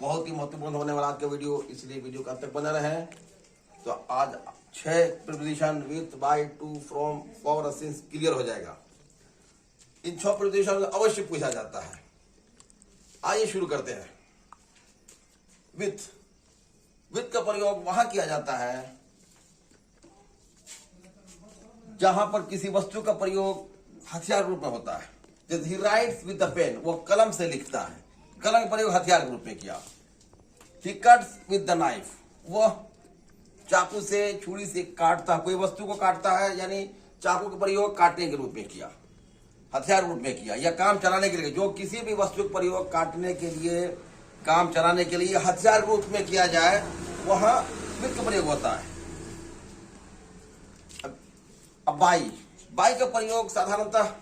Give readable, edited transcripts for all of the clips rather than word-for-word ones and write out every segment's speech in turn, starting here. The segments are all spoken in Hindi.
बहुत ही महत्वपूर्ण होने वाला आज का वीडियो, इसलिए वीडियो का अंत तक बना रहे। तो आज 6 preposition with, by, to, from, for, since clear हो जाएगा। इन 6 प्रीपोजिशन अवश्य पूछा जाता है। आइए शुरू करते हैं। विथ का प्रयोग वहां किया जाता है जहां पर किसी वस्तु का प्रयोग हथियार रूप में होता है। जैसे he writes with the pen, वो कलम से लिखता है, कलम का प्रयोग हथियार के रूप में किया। ही कट्स विद द नाइफ, वह चाकू से, छुरी से काटता, कोई वस्तु को काटता है, यानी चाकू का प्रयोग काटने के रूप में किया, हथियार रूप में किया, या काम चलाने के लिए। जो किसी भी वस्तु का प्रयोग काटने के लिए, काम चलाने के लिए हथियार रूप में किया जाए, वहां विथ का प्रयोग होता है। अब बाई का प्रयोग साधारणतः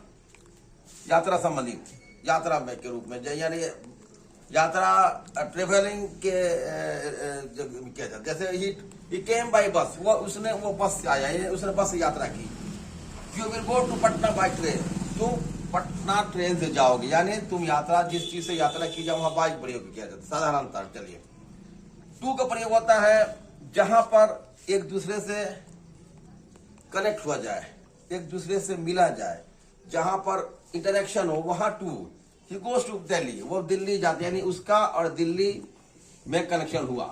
यात्रा संबंधित, यात्रा में के रूप में, यानी यात्रा ट्रेवलिंग के किया जाता। जैसे ही केम बाय बस, वो बस से आया, उसने बस से यात्रा की। You will go to Patna by train, तुम पटना ट्रेन से जाओगे, यानी तुम यात्रा, जिस चीज से यात्रा की जाए वहां बाइक प्रयोग किया जाता है साधारणतः। चलिए, टू का प्रयोग होता है जहां पर एक दूसरे से कनेक्ट हुआ जाए, एक दूसरे से मिला जाए, जहां पर इंटरेक्शन हो, वहां to. He goes to Delhi, वो दिल्ली जाते, यानी उसका और दिल्ली में कनेक्शन हुआ,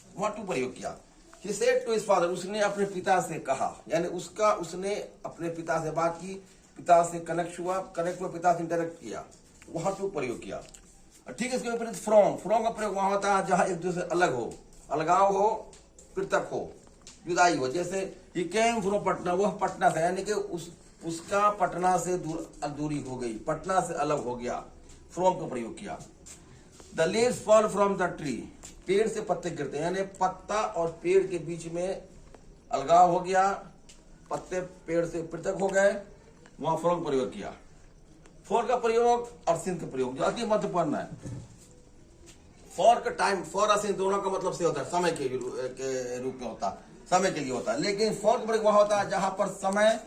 वहां टू प्रयोग किया। He said to his father, उसने अपने पिता से कहा, यानी उसने अपने पिता से बात की, पिता से कनेक्ट हुआ, पिता से इंटरेक्ट किया, वहां टू प्रयोग किया। ठीक है, इसके विपरीत फ्रॉम का प्रयोग वहां होता है जहां एक दूसरे से अलग हो, अलगाव हो, पृथक हो, जुदाई हो। जैसे ही केम फ्रॉम पटना, वह पटना से, यानी कि उसका पटना से दूरी हो गई, पटना से अलग हो गया, फ्रॉम का प्रयोग किया। The leaves fall from the tree, पेड़ से पत्ते गिरते हैं, यानी पत्ता और पेड़ के बीच में अलगाव हो गया, पत्ते पेड़ से पृथक हो गए, वहां फ्रॉम का प्रयोग किया। फॉर का प्रयोग और सिंस का प्रयोग जो अति महत्वपूर्ण है। फॉर का टाइम, फॉर और सिंस दोनों का मतलब से होता है, समय के रूप में होता है, समय के लिए होता है। लेकिन फॉर का प्रयोग वहां होता है जहां पर समय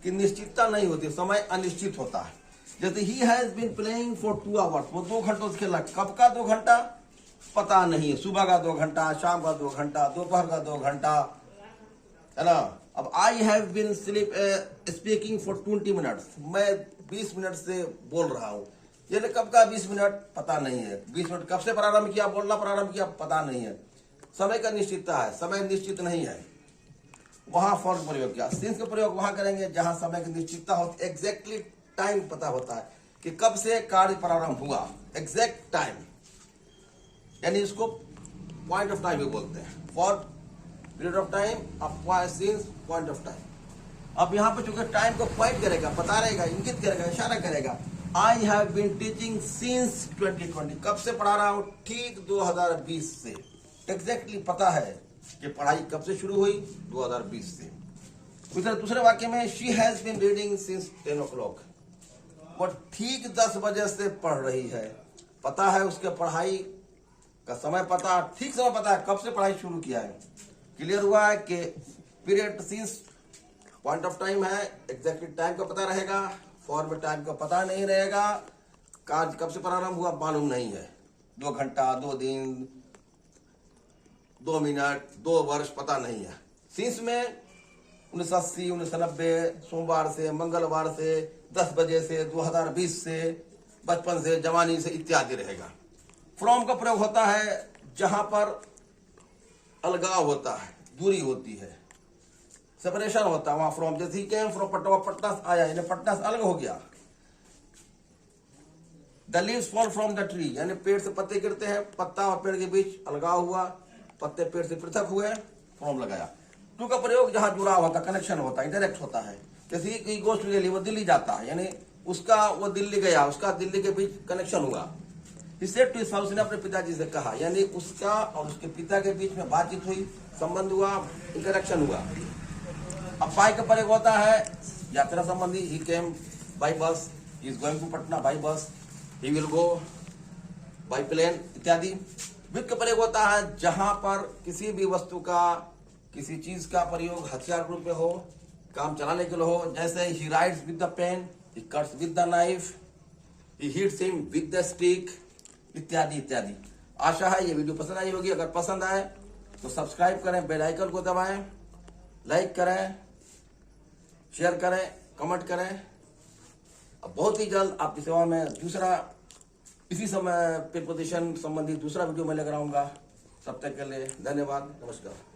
की निश्चितता नहीं होती, समय अनिश्चित होता है। जैसे he has been playing for 2 hours, वो 2 घंटों से खेला। कब का 2 घंटा पता नहीं है, सुबह का 2 घंटा, शाम का 2 घंटा, दोपहर का 2 घंटा, है ना। अब I have been speaking for 20 minutes, मैं 20 मिनट से बोल रहा हूं, यानी कब का 20 मिनट पता नहीं है। 20 मिनट कब से प्रारंभ किया, बोलना प्रारंभ किया, पता नहीं है। समय का निश्चितता है, समय निश्चित नहीं है, वहां फॉर का प्रयोग किया। सिंस का प्रयोग वहां करेंगे जहां समय की निश्चितता होती, एग्जैक्टली टाइम पता होता है कि कब से कार्य प्रारंभ हुआ, एग्जैक्ट टाइम, यानी इसको पॉइंट ऑफ टाइम भी बोलते हैं। फॉर पीरियड ऑफ टाइम, अब सिंस पॉइंट ऑफ टाइम। अब यहाँ पे चूंकि टाइम को पॉइंट करेगा, पता रहेगा, इंगित करेगा, इशारा करेगा। I have been teaching since 2020, कब से पढ़ा रहा हूं, ठीक 2020 से। एग्जैक्टली पता है कि पढ़ाई कब से शुरू हुई, 2020 से। दूसरे वाक्य में she has been reading since 10 o'clock, वो ठीक 10 बजे से पढ़ रही है, पता है उसके पढ़ाई का समय, पता, ठीक समय पता है कब से पढ़ाई शुरू किया है। क्लियर हुआ है कि period since point of time है, एग्जैक्टली टाइम का पता रहेगा। फॉर में टाइम का पता नहीं रहेगा, कार्य कब से प्रारंभ हुआ मालूम नहीं है, 2 घंटा, 2 दिन, 2 मिनट, 2 वर्ष पता नहीं है। सिंस में 1980, 1990, सोमवार से, मंगलवार से, 10 बजे से, 2020 से, बचपन से, जवानी से इत्यादि रहेगा। फ्रॉम का प्रयोग होता है जहां पर अलगाव होता है, दूरी होती है, सेपरेशन होता है, वहां फ्रॉम। जैसे ही केम फ्रॉम पटना, पटना से आया, यानी पटना से अलग हो गया। The leaves fall from the tree, यानी पेड़ से पत्ते गिरते हैं, पत्ता और पेड़ के बीच अलगाव हुआ, पत्ते पेड़ से पृथक हुए, फ्रॉम लगाया। टू का प्रयोग जहां जुड़ाव होता, कनेक्शन होता, इंटरेक्ट होता है। किसी गोस्ट टू दिल्ली, वो दिल्ली जाता है, यानी उसका वो दिल्ली गया, उसका दिल्ली के बीच कनेक्शन हुआ। सेड टू हिज फादर, उसने अपने पिताजी से कहा, यानी उसका और उसके पिता के बीच में बातचीत हुई, संबंध हुआ, इंटरेक्शन हुआ। अब बाय का प्रयोग होता है यात्रा संबंधी। ही came by bus, he is going to Patna by bus, he will go by plane इत्यादि। विथ का प्रयोग होता है जहां पर किसी भी वस्तु का, किसी चीज का प्रयोग हथियार रूप में हो, काम चलाने के लिए हो। जैसे he writes with the pen, he cuts with the knife, he hits him with the stick इत्यादि इत्यादि। आशा है ये वीडियो पसंद आई होगी। अगर पसंद आए तो सब्सक्राइब करें, बेल आइकन को दबाएं, लाइक करें, शेयर करें, कमेंट करें। अब बहुत ही जल्द आपकी सेवा में दूसरा इसी समय प्रिपोजिशन संबंधी दूसरा वीडियो मैं लेकर आऊंगा। तब तक के लिए धन्यवाद, नमस्कार।